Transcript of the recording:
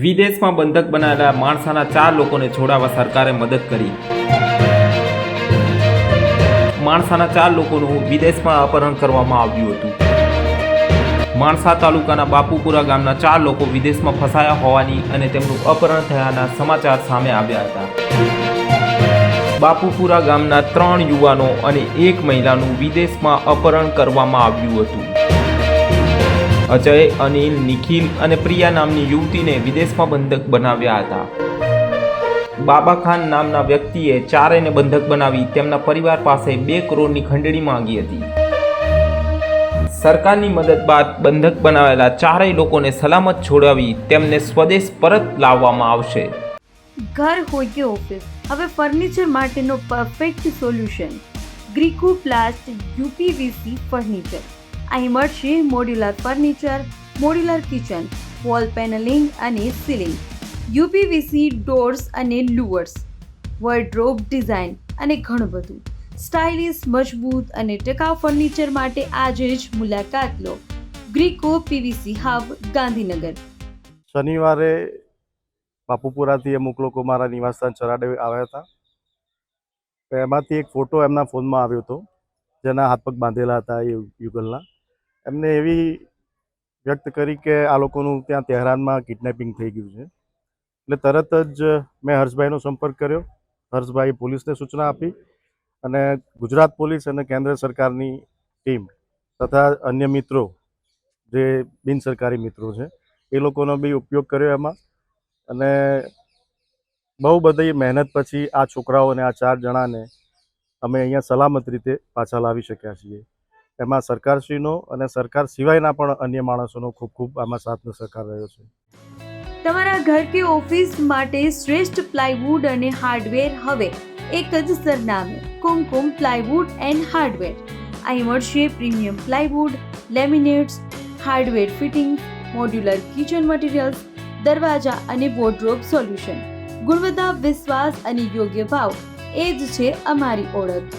વિદેશમાં બંધક બનાવેલા માણસાના 4 લોકોને છોડાવવા સરકારે મદદ કરી. માણસાના 4 લોકોનું વિદેશમાં અપહરણ કરવામાં આવ્યું હતું. માણસા તાલુકાના બાપુપુરા ગામના 4 લોકો વિદેશમાં ફસાયા હોવાની અને તેમનું અપહરણ થયાના સમાચાર સામે આવ્યા હતા. બાપુપુરા ગામના 3 યુવાનો અને 1 મહિલાનું વિદેશમાં અપહરણ કરવામાં આવ્યું હતું. અજય, અનિલ, નિખિલ અને પ્રિયા નામની યુવતીને વિદેશમાં બંધક બનાવ્યા હતા. બાબા ખાન નામના વ્યક્તિએ ચારેયને બંધક બનાવી તેમના પરિવાર પાસે 2 કરોડની ખંડણી માંગી હતી. સરકારની મદદ બાદ બંધક બનાવેલા ચારેય લોકોને સલામત છોડાવી તેમને સ્વદેશ પરત લાવવામાં આવશે. ઘર હોય કે ઓફિસ, હવે ફર્નિચર માટેનો પરફેક્ટ સોલ્યુશન ગ્રીકો પ્લાસ્ટ યુપીવીસી ફર્નિચર. અહીં મળશે modular furniture, modular kitchen, wall panelling અને સીલિંગ, યુપીવીસી ડોર્સ અને લુઅર્સ, વોર્ડરોબ ડિઝાઇન અને ઘણું બધું. સ્ટાઇલિશ, મજબૂત અને ટકાઉ ફર્નિચર માટે આજે જ મુલાકાત લો. ગ્રીકો પીવીસી હબ, ગાંધીનગર. શનિવારે બાપુપુરાથી અમુક લોકો મારા નિવાસસ્થાન ચરાડે આવ્યા હતા. એમાંથી એક ફોટો એમના ફોનમાં આવ્યો હતો, જેના હાથ પગ બાંધેલા હતા એ યુગલના. એમને એવી વ્યક્ત કરી કે આ લોકોનું ત્યાં તહેરાનમાં કિડનેપિંગ થઈ ગયું છે. એટલે તરત જ મેં હર્ષભાઈનો સંપર્ક કર્યો. હર્ષભાઈ પોલીસને સૂચના આપી અને ગુજરાત પોલીસ અને કેન્દ્ર સરકારની ટીમ તથા અન્ય મિત્રો જે બિન સરકારી મિત્રો છે એ લોકોનો બી ઉપયોગ કર્યો એમાં. અને બહુ બધી મહેનત પછી આ છોકરાઓ અને આ 4 જણાને અમે અહીંયા સલામત રીતે પાછા લાવી શક્યા છીએ. એમાં સરકારશ્રીનો અને સરકાર સિવાયના પણ અન્ય માણસોનો ખૂબ ખૂબ આમાં સાથ સહકાર રહ્યો છે. તમારા ઘર કે ઓફિસ માટે શ્રેષ્ઠ પ્લાયવુડ અને હાર્ડવેર હવે એક જ સરનામે, કુમકુમ પ્લાયવુડ એન્ડ હાર્ડવેર. અહીં મળશે premium plywood, laminates, hardware fitting, modular kitchen materials, દરવાજા અને વોર્ડરોબ સોલ્યુશન. ગુણવત્તા, વિશ્વાસ અને યોગ્ય ભાવ એ જ છે અમારી ઓળખ.